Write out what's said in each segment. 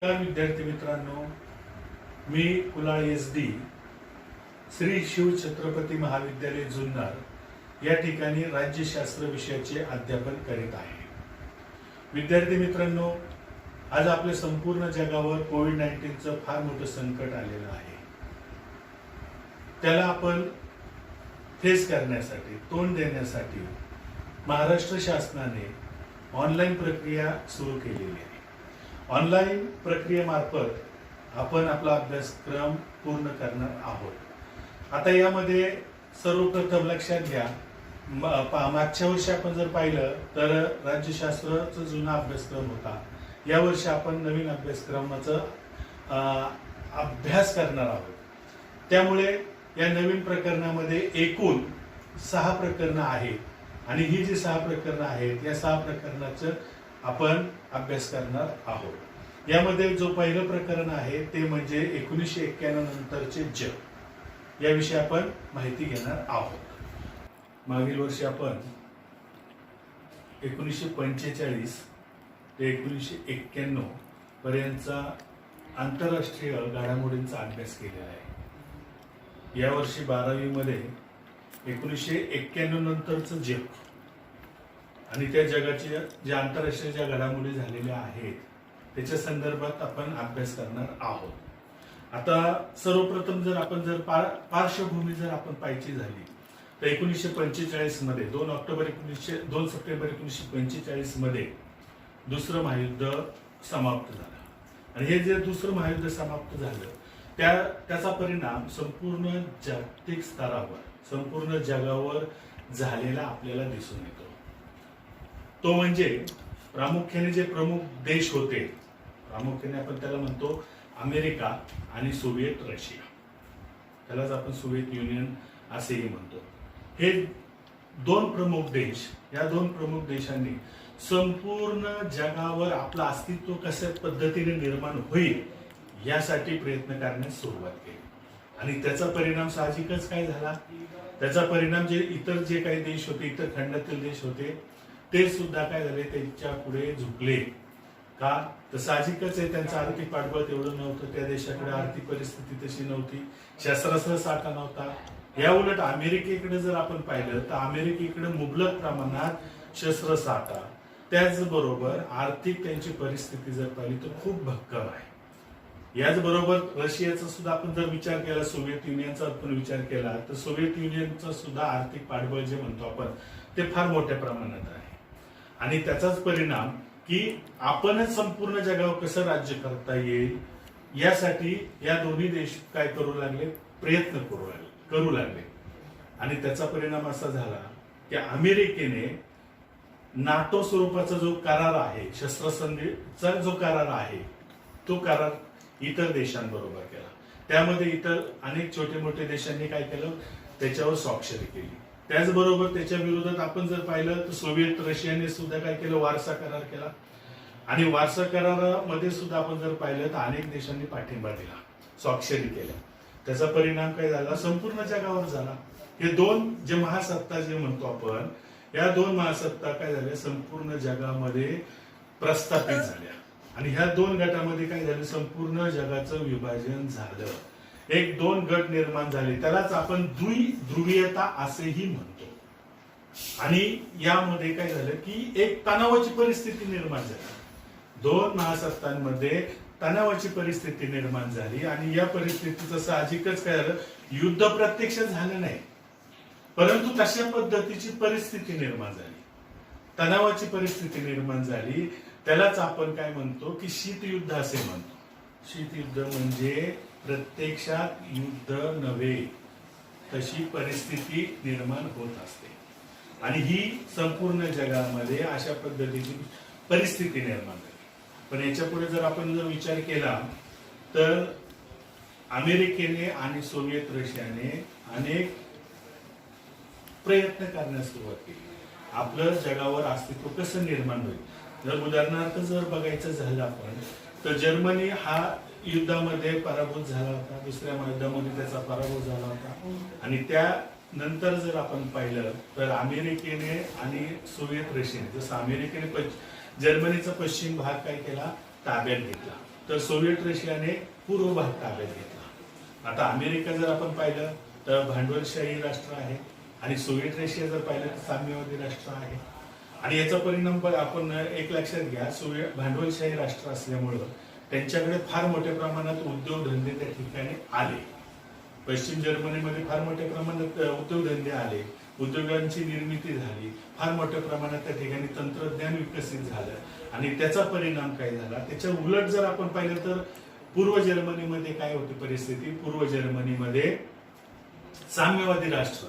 विद्यार्थी मित्रांनो, मी कुलाळ SD श्री शिव छत्रपती महाविद्यालय जुन्नर या ठिकाणी राज्यशास्त्र विषयाचे अध्यापन करीत आहे। विद्यार्थी मित्रांनो, आज आपल्या संपूर्ण जगावर कोविड-19 फार मोठं संकट आलेलं आहे। त्याला आपण फेस करण्यासाठी, तोंड देण्यासाठी महाराष्ट्र शासनाने ऑनलाईन प्रक्रिया सुरू केलेली आहे। ऑनलाईन प्रक्रियेमार्फत आपण आपला अभ्यासक्रम पूर्ण करणार आहोत। आता यामध्ये सर्वप्रथम लक्षात घ्या, मागच्या वर्षी आपण जर पाहिलं तर राज्यशास्त्राचा जुना अभ्यासक्रम होता। या वर्षी आपण नवीन अभ्यासक्रमाचा अभ्यास करणार आहोत। त्यामुळे या नवीन प्रकरणामध्ये एकूण 6 प्रकरणं आहेत आणि ही जी 6 प्रकरणं आहेत या 6 प्रकरणाचं आपण अभ्यास करणार आहोत। यामध्ये जो पहिलं प्रकरण आहे ते म्हणजे 1991 नंतरचे जग, याविषयी आपण माहिती घेणार आहोत। मागील वर्षी आपण 1945 ते 1991 पर्यंतचा आंतरराष्ट्रीय घडामोडींचा अभ्यास केलेला आहे। यावर्षी 12वी मध्ये 1991 नंतरचं जग आणि त्या जगाच्या ज्या आंतरराष्ट्रीय ज्या घडामोडी झालेल्या आहेत त्याच्या संदर्भात आपण अभ्यास करणार आहोत। आता सर्वप्रथम जर आपण पार्श्वभूमी जर आपण पाहायची झाली तर 1945 मध्ये 2 सप्टेंबर 1945 मध्ये दुसरं महायुद्ध समाप्त झालं आणि हे जे दुसरं महायुद्ध समाप्त झालं त्याचा परिणाम संपूर्ण जागतिक स्तरावर, संपूर्ण जगावर झालेला आपल्याला दिसून येतो। तो म्हणजे प्रामुख्याने जे प्रमुख देश होते, प्रामुख्याने आपण त्याला म्हणतो अमेरिका आणि सोव्हिएट रशिया, त्यालाच आपण सोव्हिएट युनियन असेही म्हणतो। हे 2 प्रमुख देश, या 2 प्रमुख देशांनी संपूर्ण जगावर आपलं अस्तित्व कशा पद्धतीने निर्माण होईल यासाठी प्रयत्न करण्यास सुरुवात केली आणि त्याचा परिणाम साहजिकच काय झाला, त्याचा परिणाम इतर जे काही देश होते, इतर खंडातील देश होते ते सुद्धा काय झाले, त्यांच्या पुढे झुकले का, तर साहजिकच आहे त्यांचं आर्थिक पाठबळ तेवढं नव्हतं, त्या देशाकडे आर्थिक परिस्थिती तशी नव्हती, शस्त्रास्त्र साठा नव्हता। या उलट अमेरिकेकडे जर आपण पाहिलं तर अमेरिकेकडे मुबलक प्रमाणात शस्त्र साठा, त्याचबरोबर आर्थिक त्यांची परिस्थिती जर पाहिली तर खूप भक्कम आहे। याचबरोबर रशियाचा सुद्धा आपण जर विचार केला, सोव्हिएत युनियनचा आपण विचार केला तर सोव्हिएत युनियनचा सुद्धा आर्थिक पाठबळ जे म्हणतो आपण ते फार मोठ्या प्रमाणात आहे आणि त्याचाच परिणाम की आपणच संपूर्ण जगावर कसं राज्य करता येईल यासाठी या दोन्ही देश काय करू लागले, प्रयत्न करू लागले आणि त्याचा परिणाम असा झाला की अमेरिकेने नाटो स्वरूपाचा जो करार आहे, शस्त्रसंधीचा जो करार आहे तो करार इतर देशांबरोबर केला। त्यामध्ये इतर अनेक छोटे मोठे देशांनी काय केलं, त्याच्यावर स्वाक्षरी केली। त्याचबरोबर त्याच्या विरोधात आपण जर पाहिलं तर सोव्हिएट रशियाने सुद्धा काय केलं, वारसा करार केला आणि वारसा करारामध्ये सुद्धा आपण जर पाहिलं तर अनेक देशांनी पाठिंबा दिला, स्वाक्षरी केल्या। त्याचा परिणाम काय झाला, संपूर्ण जगावर झाला। हे 2 जे महासत्ता जे म्हणतो आपण, या 2 महासत्ता काय झाल्या, संपूर्ण जगामध्ये प्रस्थापित झाल्या आणि ह्या 2 गटामध्ये काय झालं, संपूर्ण जगाचं विभाजन झालं। 1-2 गट निर्माण झाले, त्यालाच आपण द्विध्रुवीयता असेही म्हणतो आणि यामध्ये काय झालं की एक तणावाची परिस्थिती निर्माण झाली। 2 महासत्तांमध्ये तणावाची परिस्थिती निर्माण झाली आणि या परिस्थितीचं साहजिकच काय झालं, युद्ध प्रत्यक्ष झालं नाही परंतु तशा पद्धतीची परिस्थिती निर्माण झाली, तणावाची परिस्थिती निर्माण झाली। त्यालाच आपण काय म्हणतो की शीतयुद्ध असे म्हणतो। शीतयुद्ध म्हणजे प्रत्यक्षात युद्ध नव्हे तशी परिस्थिती निर्माण होत असते आणि ही संपूर्ण जगामध्ये अशा पद्धतीची परिस्थिती निर्माण झाली। पण याच्या पुढे जर आपण विचार केला तर अमेरिकेने आणि सोव्हिएत रशियाने अनेक प्रयत्न करण्यास सुरुवात केली, आपलं जगावर अस्तित्व कसं निर्माण होईल। जर उदाहरणार्थ जर बघायचं झालं आपण तर जर्मनी हा युद्धामध्ये पराभूत झाला होता, दुसऱ्या महायुद्धामध्ये त्याचा पराभव झाला होता आणि त्यानंतर जर आपण पाहिलं तर अमेरिकेने आणि सोव्हिएत रशियाने, जसं अमेरिकेने जर्मनीचा पश्चिम भाग काय केला, ताब्यात घेतला तर सोव्हिएट रशियाने पूर्व भाग ताब्यात घेतला. आता अमेरिका जर आपण पाहिलं तर भांडवलशाही राष्ट्र आहे आणि सोव्हिएट रशिया जर पाहिलं तर साम्यवादी राष्ट्र आहे. आणि याचा परिणाम आपण एक लक्षात घ्या, सोव्हिएट भांडवलशाही राष्ट्र असल्यामुळं त्यांच्याकडे फार मोठ्या प्रमाणात उद्योगधंदे त्या ठिकाणी आले. पश्चिम जर्मनीमध्ये फार मोठ्या प्रमाणात उद्योगधंदे आले, उद्योगांची निर्मिती झाली, फार मोठ्या प्रमाणात त्या ठिकाणी तंत्रज्ञान विकसित झालं आणि त्याचा परिणाम काय झाला. त्याच्या उलट जर आपण पाहिलं तर पूर्व जर्मनीमध्ये काय होती परिस्थिती. पूर्व जर्मनीमध्ये साम्यवादी राष्ट्र,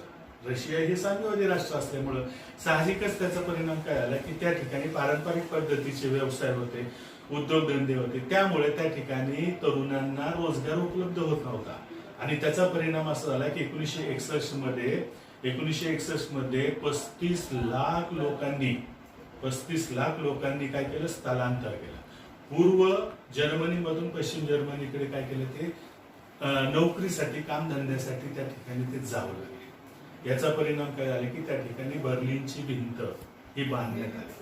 रशिया हे साम्यवादी राष्ट्र असल्यामुळं साहजिकच त्याचा परिणाम काय झाला की त्या ठिकाणी पारंपरिक पद्धतीचे व्यवसाय होते, उद्योगधंदे होते, त्यामुळे त्या ठिकाणी तरुणांना रोजगार उपलब्ध होत नव्हता. आणि त्याचा परिणाम असा झाला की 1961 मध्ये 35 लाख लोकांनी काय केलं, स्थलांतर केलं. पूर्व जर्मनीमधून पश्चिम जर्मनीकडे काय केलं, ते नोकरीसाठी, कामधंद्यासाठी त्या ठिकाणी ते जावं लागले. याचा परिणाम काय झाला की त्या ठिकाणी बर्लिनची भिंत ही बांधण्यात आली.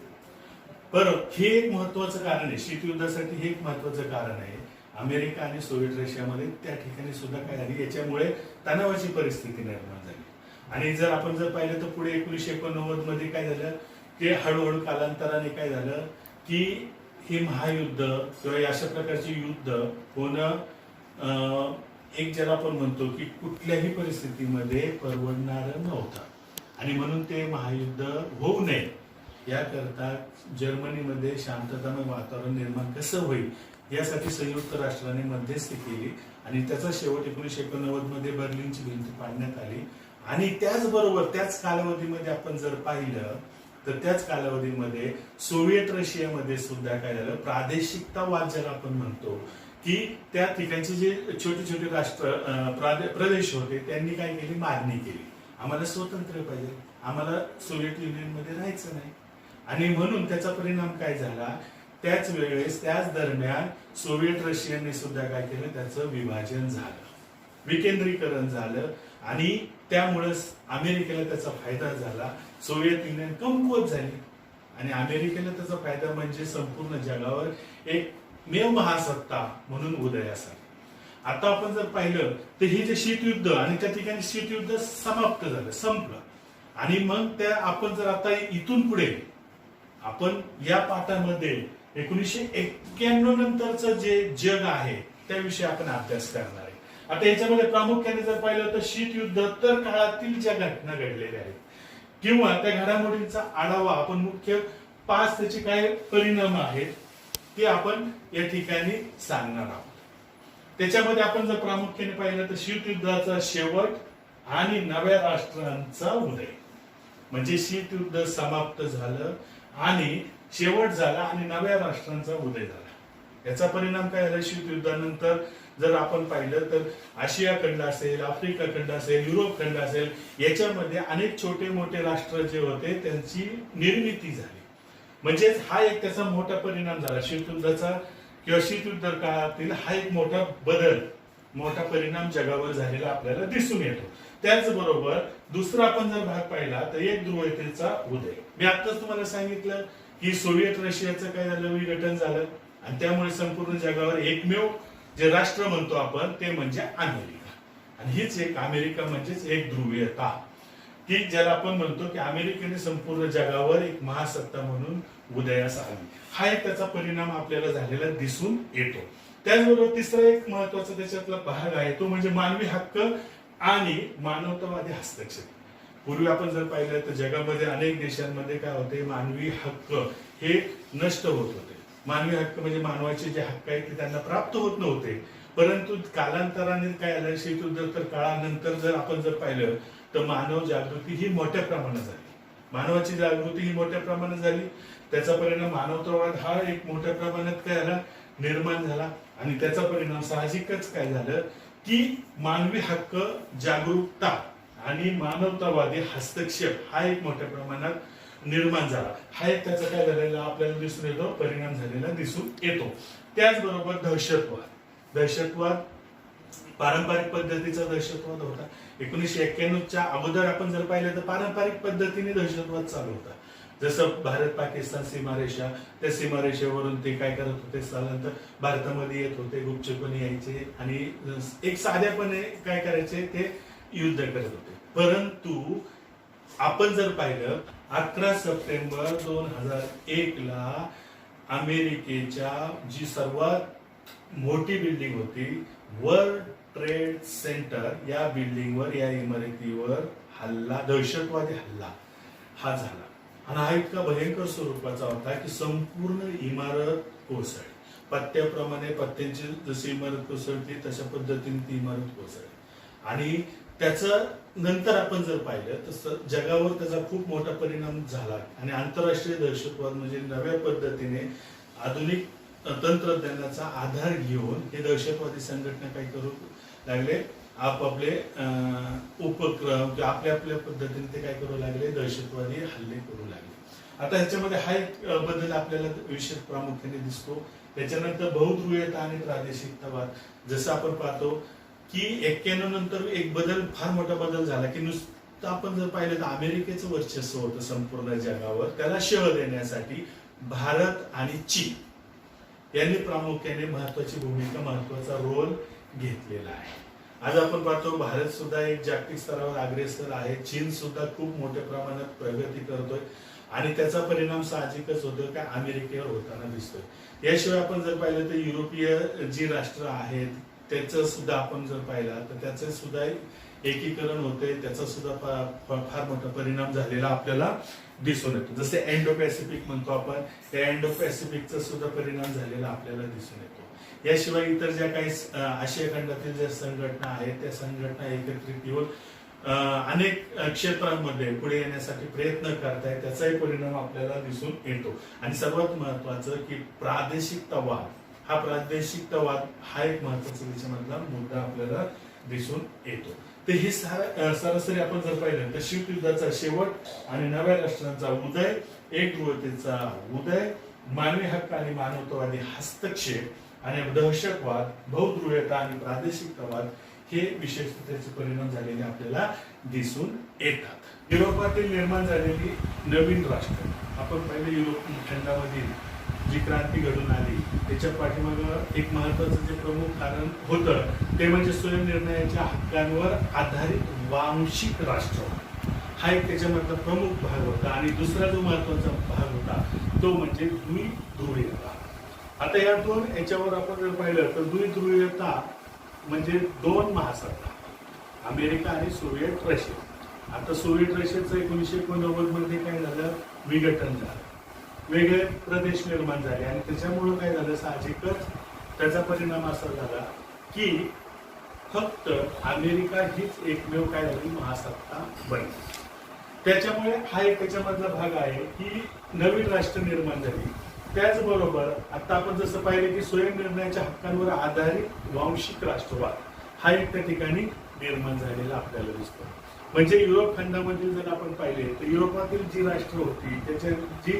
परत हे एक महत्वाचं कारण आहे, शीतयुद्धासाठी हे एक महत्वाचं कारण आहे. अमेरिका आणि सोव्हिएट रशियामध्ये त्या ठिकाणी सुद्धा काय झाली, याच्यामुळे तणावाची परिस्थिती निर्माण झाली. आणि जर आपण जर पाहिलं तर पुढे 1989 मध्ये काय झालं, ते हळूहळू कालांतराने काय झालं की हे महायुद्ध किंवा अशा प्रकारचे युद्ध होणं एक ज्याला आपण म्हणतो की कुठल्याही परिस्थितीमध्ये परवडणारं नव्हतं. आणि म्हणून ते महायुद्ध होऊ नये याकरता जर्मनीमध्ये शांततामय वातावरण निर्माण कसं होईल यासाठी संयुक्त राष्ट्राने मध्यस्थी केली आणि त्याचा शेवट 1989 मध्ये बर्लिनची भिंत पाडण्यात आली. आणि त्याचबरोबर त्याच कालावधीमध्ये आपण जर पाहिलं तर त्याच कालावधीमध्ये सोव्हिएट रशियामध्ये सुद्धा काय झालं, प्रादेशिकतावाद ज्याला आपण म्हणतो की त्या ठिकाणचे जे छोटे छोटे राष्ट्र प्रदेश होते त्यांनी काय केली, मागणी केली, आम्हाला स्वातंत्र्य पाहिजे, आम्हाला सोव्हिएट युनियन मध्ये राहायचं नाही. आणि म्हणून त्याचा परिणाम काय झाला, त्याच वेळेस त्याच दरम्यान सोव्हिएट रशियाने सुद्धा काय केलं, त्याचं विभाजन झालं, विकेंद्रीकरण झालं आणि त्यामुळे अमेरिकेला त्याचा फायदा झाला. सोव्हिएत युनियन कमकुवत झाली आणि अमेरिकेला त्याचा फायदा म्हणजे संपूर्ण जगावर एक मेव महासत्ता म्हणून उदयास आली. आता आपण जर पाहिलं तर हे जे शीतयुद्ध आणि त्या ठिकाणी शीतयुद्ध समाप्त झालं, संपलं. आणि मग त्या आपण जर आता इथून पुढे आपण या पाठामध्ये 1991 नंतरचं जे जग आहे त्याविषयी आपण अभ्यास करणार आहे. आता याच्यामध्ये प्रामुख्याने जर पाहिलं तर शीतयुद्ध तर काळातील ज्या घटना घडलेल्या आहेत किंवा त्या घडामोडींचा आढावा आपण मुख्य 5 त्याचे काय परिणाम आहेत ते आपण या ठिकाणी सांगणार आहोत. त्याच्यामध्ये आपण जर प्रामुख्याने पाहिलं तर शीतयुद्धाचा शेवट आणि नव्या राष्ट्रांचा उदय, म्हणजे शीतयुद्ध समाप्त झालं आणि शेवट झाला आणि नव्या राष्ट्रांचा उदय झाला. याचा परिणाम काय झाला, शीतयुद्धानंतर जर आपण पाहिलं तर आशिया खंड असेल, आफ्रिका खंड असेल, युरोप खंड असेल, याच्यामध्ये अनेक छोटे मोठे राष्ट्र जे होते त्यांची निर्मिती झाली. म्हणजेच हा एक त्याचा मोठा परिणाम झाला शीतयुद्धाचा किंवा शीतयुद्ध काळातील हा एक मोठा बदल, मोठा परिणाम जगावर झालेला आपल्याला दिसून येतो. त्याचबरोबर दुसरा आपण जर भाग पाहिला तर एक ध्रुवीयतेचा उदय. मी आताच तुम्हाला सांगितलं की सोव्हिएट रशियाचं काय झालं, विघटन झालं आणि त्यामुळे संपूर्ण जगावर एकमेव जे राष्ट्र म्हणतो आपण ते म्हणजे अमेरिका. आणि हीच एक अमेरिका म्हणजेच एक ध्रुवीयता की ज्याला आपण म्हणतो की अमेरिकेने संपूर्ण जगावर एक महासत्ता म्हणून उदयास आली. हा एक त्याचा परिणाम आपल्याला झालेला दिसून येतो. त्याचबरोबर तिसरा एक महत्वाचा त्याच्यातला भाग आहे तो म्हणजे मानवी हक्क आणि मानवतावादी हस्तक्षेप. पूर्वी आपण जर पाहिलं तर जगामध्ये अनेक देशांमध्ये काय होते, मानवी हक्क हे नष्ट होत होते. मानवी हक्क म्हणजे मानवाचे जे हक्क आहेत ते त्यांना प्राप्त होत नव्हते. परंतु कालांतराने काय झालं, शीतयुद्ध काळानंतर जर आपण जर पाहिलं तर मानव जागृती ही मोठ्या प्रमाणात झाली, मानवाची जागृती ही मोठ्या प्रमाणात झाली. त्याचा परिणाम मानवतावाद हा एक मोठ्या प्रमाणात काय झाला, निर्माण झाला. आणि त्याचा परिणाम साहजिकच काय झालं की मानवी हक्क, जागरूकता आणि मानवतावादी हस्तक्षेप हा एक मोठ्या प्रमाणात निर्माण झाला. हा एक त्याचा काय झालेला आपल्याला दिसून येतो, परिणाम झालेला दिसून येतो. त्याचबरोबर दहशतवाद पारंपरिक पद्धतीचा दहशतवाद होता. 1991च्या अगोदर आपण जर पाहिलं तर पारंपरिक पद्धतीने दहशतवाद चालू होता. जसं भारत पाकिस्तान सीमारेषा, त्या सीमारेषेवरून ते काय करत होते, स्थलांतर भारतामध्ये येत होते, गुपचूपणे यायचे आणि एक साध्यापणे काय करायचे, ते युद्ध करत होते. परंतु आपण जर पाहिलं 11 सप्टेंबर 2001 ला अमेरिकेच्या जी सर्वात मोठी बिल्डिंग होती, वर्ल्ड ट्रेड सेंटर, या बिल्डिंगवर, या इमारतीवर हल्ला, दहशतवादी हल्ला हा झाला. आणि हा इतका भयंकर स्वरूपाचा होता की संपूर्ण इमारत कोसळली. पत्त्याप्रमाणे, पत्त्यांची जशी इमारत कोसळली तशा पद्धतीने ती इमारत कोसळली. आणि त्याचं नंतर आपण जर पाहिलं तर जगावर त्याचा खूप मोठा परिणाम झाला. आणि आंतरराष्ट्रीय दहशतवाद म्हणजे नव्या पद्धतीने आधुनिक तंत्रज्ञानाचा आधार घेऊन हे दहशतवादी संघटना काय करू लागले, आपापले उपक्रम किंवा आपल्या आपल्या पद्धतीने ते काय करू लागले, दहशतवादी हल्ले करू लागले. आता ह्याच्यामध्ये हा एक बदल आपल्याला विशेष प्रामुख्याने दिसतो. त्याच्यानंतर बहुध्रुवीयता आणि प्रादेशिकतावाद, जसं आपण पाहतो की 91 नंतर एक बदल, फार मोठा बदल झाला की नुसतं आपण जर पाहिलं तर अमेरिकेचं वर्चस्व होतं संपूर्ण जगावर, त्याला शह देण्यासाठी भारत आणि चीन यांनी प्रामुख्याने महत्वाची भूमिका, महत्वाचा रोल घेतलेला आहे. आज आपण पाहतो भारत सुद्धा एक जागतिक स्तरावर अग्रेसर आहे, चीन सुद्धा खूप मोठ्या प्रमाणात प्रगती करतोय आणि त्याचा परिणाम साहजिकच होतो का अमेरिकेवर होताना दिसतोय. याशिवाय आपण जर पाहिलं तर युरोपीय जी राष्ट्र आहेत त्याचं सुद्धा आपण जर पाहिला तर त्याचं सुद्धा एकीकरण होते, त्याचा सुद्धा फार मोठा परिणाम झालेला आपल्याला दिसून येतो. जसे इंडो पॅसिफिक म्हणतो आपण, त्या इंडो पॅसिफिकचा सुद्धा परिणाम झालेला आपल्याला दिसून येतो. याशिवाय इतर ज्या काही आशिया खंडातील ज्या संघटना आहेत त्या संघटना एकत्रित येऊन अनेक क्षेत्रांमध्ये पुढे येण्यासाठी प्रयत्न करतायत, त्याचाही परिणाम आपल्याला दिसून येतो. आणि सर्वात महत्वाचं की प्रादेशिकतावाद, हा प्रादेशिकतावाद हा एक महत्वाचा त्याच्यामधला मुद्दा आपल्याला दिसून येतो. तर हे सरासरी आपण जर पाहिलं तर शीतयुद्धाचा शेवट आणि नव्या राष्ट्रांचा उदय, एकध्रुवतेचा उदय, मानवी हक्क आणि मानवतावादी हस्तक्षेप आणि दहशतवाद, बहुध्रुवीयता आणि प्रादेशिकतावाद हे विशेषतः त्याचे परिणाम झालेले आपल्याला दिसून येतात. युरोपातील निर्माण झालेली नवीन राष्ट्र, आपण पहिले युरोप खंडामधील जी क्रांती घडून आली त्याच्या पाठीमागं एक महत्वाचं जे प्रमुख कारण होतं ते म्हणजे स्वयंनिर्णयाच्या हक्कांवर आधारित वांशिक राष्ट्रवाद, हा एक त्याच्यामधला प्रमुख भाग होता. आणि दुसरा जो महत्वाचा भाग होता तो म्हणजे द्विध्रुवीयता. आता या दोन याच्यावर आपण जर पाहिलं तर द्विध्रुवीयता म्हणजे दोन महासत्ता, अमेरिका आणि सोव्हिएट रशिया. आता सोव्हिएट रशियाचं 1989 मध्ये काय झालं, विघटन झालं, वेगळे प्रदेश निर्माण झाले आणि त्याच्यामुळे काय झालं, साहजिकच त्याचा परिणाम असा झाला की फक्त अमेरिका हीच एकमेव काय झाली महासत्ता बनली. त्याच्यामुळे हा एक त्याच्यामधला भाग आहे की नवीन राष्ट्र निर्माण झाली. त्याचबरोबर आता आपण जसं पाहिलं की स्वयंनिर्णयाच्या हक्कांवर आधारित वांशिक राष्ट्रवाद हा एक त्या ठिकाणी निर्माण झालेला आपल्याला दिसतो. म्हणजे युरोप खंडामधील जर आपण पाहिले तर युरोपातील जी राष्ट्र होती त्याच्या जी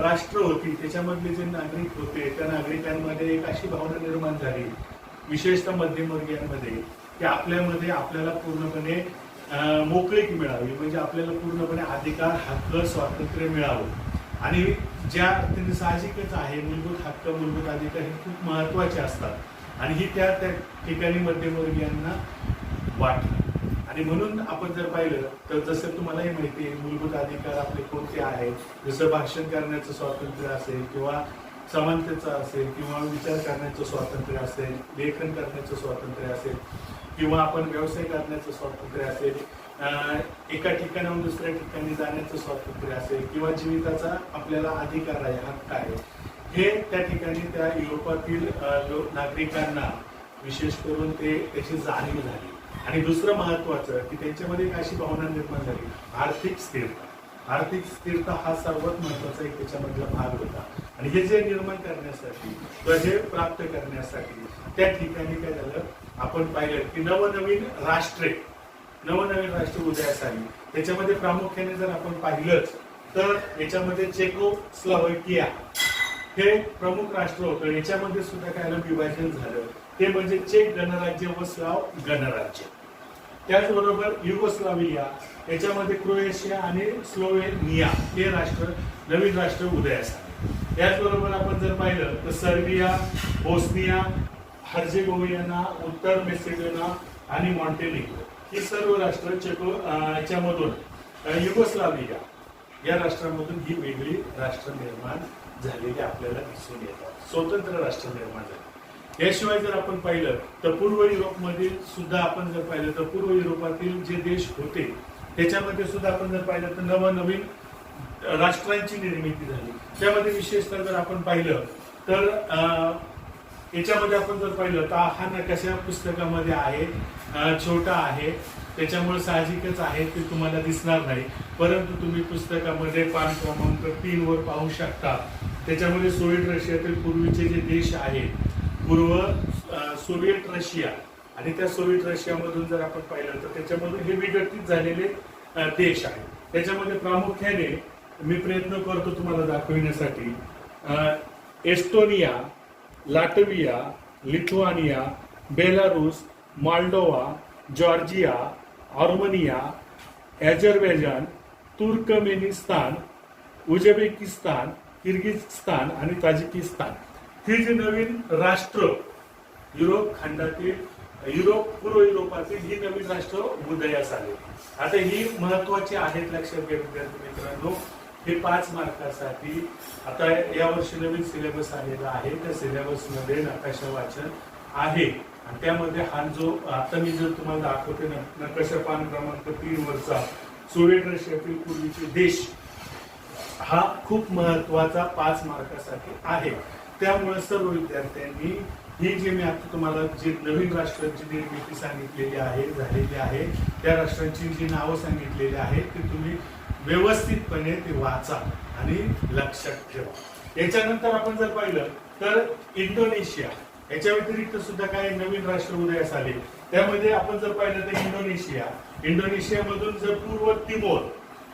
राष्ट्र होती त्याच्यामधले जे नागरिक होते त्या नागरिकांमध्ये एक अशी भावना निर्माण झाली, विशेषतः मध्यमवर्गीयांमध्ये, की आपल्यामध्ये आपल्याला पूर्णपणे मोकळीक मिळावी, म्हणजे आपल्याला पूर्णपणे अधिकार, हक्क, स्वातंत्र्य मिळावं. आणि ज्या अर्थाने साहजिकच आहे मूलभूत हक्क, मूलभूत अधिकार हे खूप महत्वाचे असतात आणि ही त्या ठिकाणी मध्यमवर्गीयांना वाटलं. आणि म्हणून आपण जर पाहिलं तर जसं तुम्हालाही माहिती आहे मूलभूत अधिकार आपले कोणते आहेत, जसं भाषण करण्याचं स्वातंत्र्य असेल किंवा समानतेचं असेल किंवा विचार करण्याचं स्वातंत्र्य असेल, लेखन करण्याचं स्वातंत्र्य असेल किंवा आपण व्यवसाय करण्याचं स्वातंत्र्य असेल, एका ठिकाणाहून दुसऱ्या ठिकाणी जाण्याचं स्वातंत्र्य असेल किंवा जीविताचा आपल्याला अधिकार आहे, हक्क आहे, हे त्या ठिकाणी त्या युरोपातील नागरिकांना विशेष करून त्याची जाणीव झाली. आणि दुसरं महत्वाचं की त्यांच्यामध्ये एक अशी भावना निर्माण झाली, आर्थिक स्थिरता. आर्थिक स्थिरता हा सर्वात महत्वाचा एक त्याच्यामधला भाग होता. आणि हे जे निर्माण करण्यासाठी किंवा हे प्राप्त करण्यासाठी त्या ठिकाणी काय झालं, आपण पाहिलं की नवनवीन राष्ट्र उदयास आली. त्याच्यामध्ये प्रामुख्याने जर आपण पाहिलंच तर याच्यामध्ये चेकोस्लोव्हाकिया हे प्रमुख राष्ट्र होतं. याच्यामध्ये सुद्धा काय विभाजन झालं, ते म्हणजे चेक गणराज्य व स्लाव गणराज्य. त्याचबरोबर युगोस्लाविया, याच्यामध्ये क्रोएशिया आणि स्लोवेनिया हे राष्ट्र नवीन राष्ट्र उदयास आले. याचबरोबर आपण जर पाहिलं तर सर्बिया, बोस्निया, हर्जेगोविना, उत्तर मेसिडोनिया आणि मॉन्टेनिग्रो ही सर्व राष्ट्र याच्यामधून युगोस्लाविया या राष्ट्रामधून ही वेगळी राष्ट्र निर्माण झालेली आपल्याला दिसून येतात, स्वतंत्र राष्ट्र निर्माण झाले. याशिवाय जर आपण पाहिलं तर पूर्व युरोपमधील सुद्धा आपण जर पाहिलं तर पूर्व युरोपातील जे देश होते त्याच्यामध्ये सुद्धा आपण जर पाहिलं तर नवनवीन राष्ट्रांची निर्मिती झाली. त्यामध्ये विशेषतः जर आपण पाहिलं तर याच्यामध्ये आपण जर पाहिलं तर हा नकाशा पुस्तकामध्ये आहे, छोटा आहे, त्याच्यामुळे साहजिकच आहे ते तुम्हाला दिसणार नाही, परंतु तुम्ही पुस्तकामध्ये पान क्रमांक 3 वर पाहू शकता. त्याच्यामध्ये सोव्हिएट रशियातील पूर्वीचे जे देश आहेत, पूर्व सोव्हिएट रशिया, आणि त्या सोव्हिएट रशियामधून जर आपण पाहिलं तर त्याच्यामधून हे विघटित झालेले देश आहेत. त्याच्यामध्ये प्रामुख्याने मी प्रयत्न करतो तुम्हाला दाखविण्यासाठी Estonia, Latvia, Lithuania, Belarus, Moldova, Georgia, Armenia, Azerbaijan, Turkmenistan, Uzbekistan, Kyrgyzstan आणि ताजिकिस्तान ही जी नवीन राष्ट्र युरोप खंडातील पूर्व युरोपातील ही नवीन राष्ट्र उदयास आले. आता ही महत्वाची आहेत, लक्षात घ्या विद्यार्थी मित्रांनो. हे 5 मार्कासाठी आता यावर्षी नवीन सिलेबस आलेला आहे, त्या सिलेबस मध्ये नकाशा वाचन आहे आणि त्यामध्ये हा जो आता मी जर तुम्हाला दाखवते नकाशा पान क्रमांक 3 वरचा सोव्हिएट रशियातील पूर्वीचे देश हा खूप महत्वाचा 5 मार्कासाठी आहे. त्यामुळे सर्व विद्यार्थ्यांनी ही जी मी आता तुम्हाला जी नवीन राष्ट्रांची निर्मिती सांगितलेली आहे झालेली आहे, त्या राष्ट्रांची जी नावं सांगितलेली आहेत ती तुम्ही व्यवस्थितपणे ते वाचा आणि लक्षात ठेवा. याच्यानंतर आपण जर पाहिलं तर इंडोनेशिया, याच्या व्यतिरिक्त सुद्धा काही नवीन राष्ट्र उदयास आले. त्यामध्ये आपण जर पाहिलं तर इंडोनेशियामधून जर पूर्व तिमोर,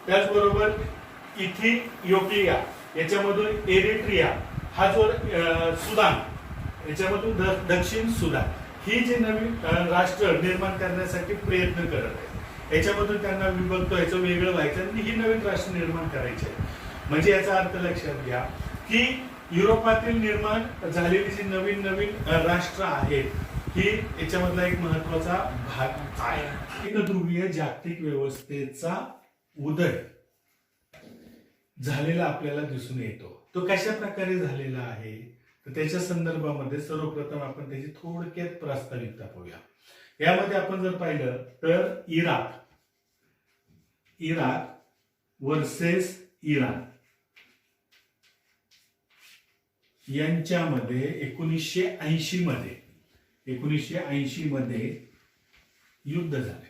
त्याचबरोबर इथिओपिया, याच्यामधून एरिट्रिया, हा जो सुदान, याच्यामधून दक्षिण सुदान ही जी नवीन राष्ट्र निर्माण करण्यासाठी प्रयत्न करत आहे. याच्यामधून त्यांना विभक्त व्हायचं, वेगळं व्हायचं आणि ही नवीन राष्ट्र निर्माण करायची आहे. म्हणजे याचा अर्थ लक्षात घ्या की युरोपातील निर्माण झालेली जी नवीन राष्ट्र आहेत ही याच्यामधला एक महत्वाचा भाग आहे. एकध्रुवीय जागतिक व्यवस्थेचा उदय झालेला आपल्याला दिसून येतो. तो कशा प्रकारे झालेला आहे तर त्याच्या संदर्भामध्ये सर्वप्रथम आपण त्याची थोडक्यात प्रास्ताविकता पाहूया. यामध्ये आपण जर पाहिलं तर इराक वर्सेस इराण यांच्यामध्ये 1980 मध्ये युद्ध झाले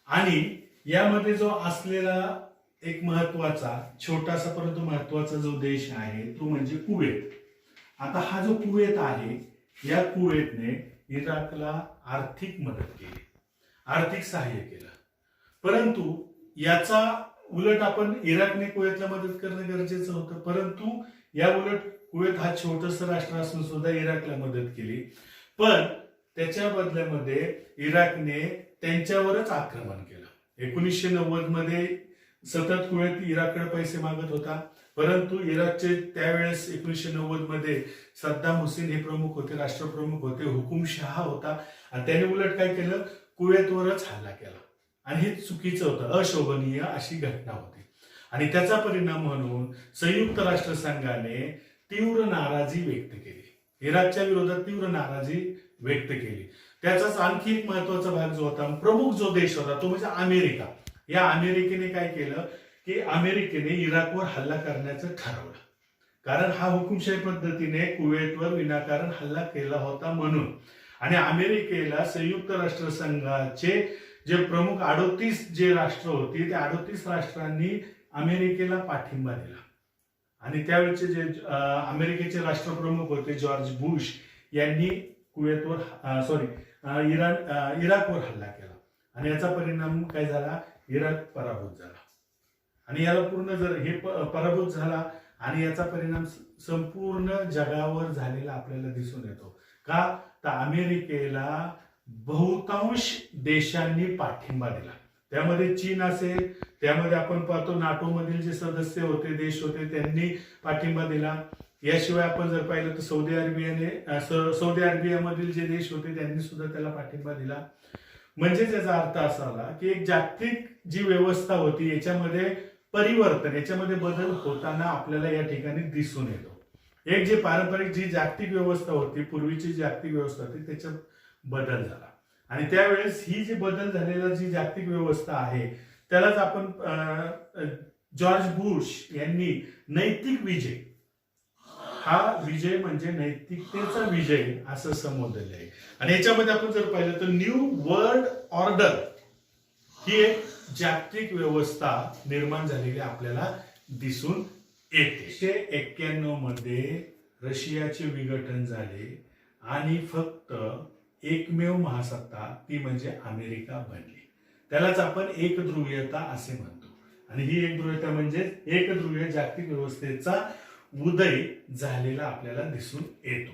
आणि यामध्ये जो असलेला एक महत्वाचा छोटासा परंतु महत्वाचा जो देश आहे तो म्हणजे कुवेत. आता हा जो कुवेत आहे या कुवेतने इराकला आर्थिक मदत केली, आर्थिक सहाय्य केलं, परंतु याचा उलट आपण इराकने कुवेतला मदत करणं गरजेचं होतं, परंतु या उलट कुवेत हा छोटस राष्ट्र असून सुद्धा इराकला मदत केली. पण त्याच्या बदल्यामध्ये इराकने त्यांच्यावरच आक्रमण केलं. 1990 मध्ये सतत कुवेत इराककडे पैसे मागत होता, परंतु इराकचे त्यावेळेस 1990 मध्ये सद्दाम हुसेन हे प्रमुख होते, राष्ट्रप्रमुख होते, हुकुमशहा होता आणि त्याने उलट काय केलं, कुवेतवरच हल्ला केला आणि हे चुकीचं होतं, अशोभनीय अशी घटना होती. आणि त्याचा परिणाम म्हणून संयुक्त राष्ट्रसंघाने तीव्र नाराजी व्यक्त केली, इराकच्या विरोधात तीव्र नाराजी व्यक्त केली. त्याचाच आणखी एक महत्वाचा भाग जो होता, प्रमुख जो देश होता तो म्हणजे अमेरिका. या अमेरिकेने काय केलं की अमेरिकेने इराकवर हल्ला करण्याचं ठरवलं, कारण हा हुकुमशाही पद्धतीने कुवेतवर विनाकारण हल्ला केला होता म्हणून. आणि अमेरिकेला संयुक्त राष्ट्रसंघाचे जे प्रमुख 38 जे राष्ट्र होती त्या 38 राष्ट्रांनी अमेरिकेला पाठिंबा दिला आणि त्यावेळेचे जे अमेरिकेचे राष्ट्रप्रमुख होते जॉर्ज बुश यांनी इराकवर हल्ला केला आणि याचा परिणाम काय झाला, इराक पराभूत झाला. आणि याला पूर्ण जर हे पराभूत झाला आणि याचा परिणाम संपूर्ण जगावर झालेला आपल्याला दिसून येतो. का तर अमेरिकेला बहुतांश देशांनी पाठिंबा दिला. त्यामध्ये चीन असेल, त्यामध्ये आपण पाहतो नाटो मधील जे सदस्य होते, देश होते, त्यांनी पाठिंबा दिला. याशिवाय आपण जर पाहिलं तर सौदी अरेबियामधील जे देश होते त्यांनी सुद्धा त्याला पाठिंबा दिला. म्हणजे त्याचा अर्थ असा आला की एक जागतिक जी व्यवस्था होती याच्यामध्ये परिवर्तन, याच्यामध्ये बदल होताना आपल्याला या ठिकाणी दिसून येतो. एक जे पारंपरिक जी जागतिक व्यवस्था होती, पूर्वीची जागतिक व्यवस्था होती, त्याच्यात बदल झाला. आणि त्यावेळेस ही जी बदल झालेला जी जागतिक व्यवस्था आहे त्यालाच आपण जॉर्ज बुश यांनी नैतिक विजय, हा विजय म्हणजे नैतिकतेचा विजय असं संबोधलेलं आहे. आणि याच्यामध्ये आपण जर पाहिलं तर न्यू वर्ल्ड ऑर्डर ही एक जागतिक व्यवस्था निर्माण झालेली आपल्याला दिसून येते. 1991 मध्ये रशियाचे विघटन झाले आणि फक्त एकमेव महासत्ता ती म्हणजे अमेरिका बनली. त्यालाच आपण एकध्रुवीयता असे म्हणतो. आणि ही एकध्रुवीयता म्हणजे एकध्रुवीय जागतिक व्यवस्थेचा उदय झालेला आपल्याला दिसून येतो.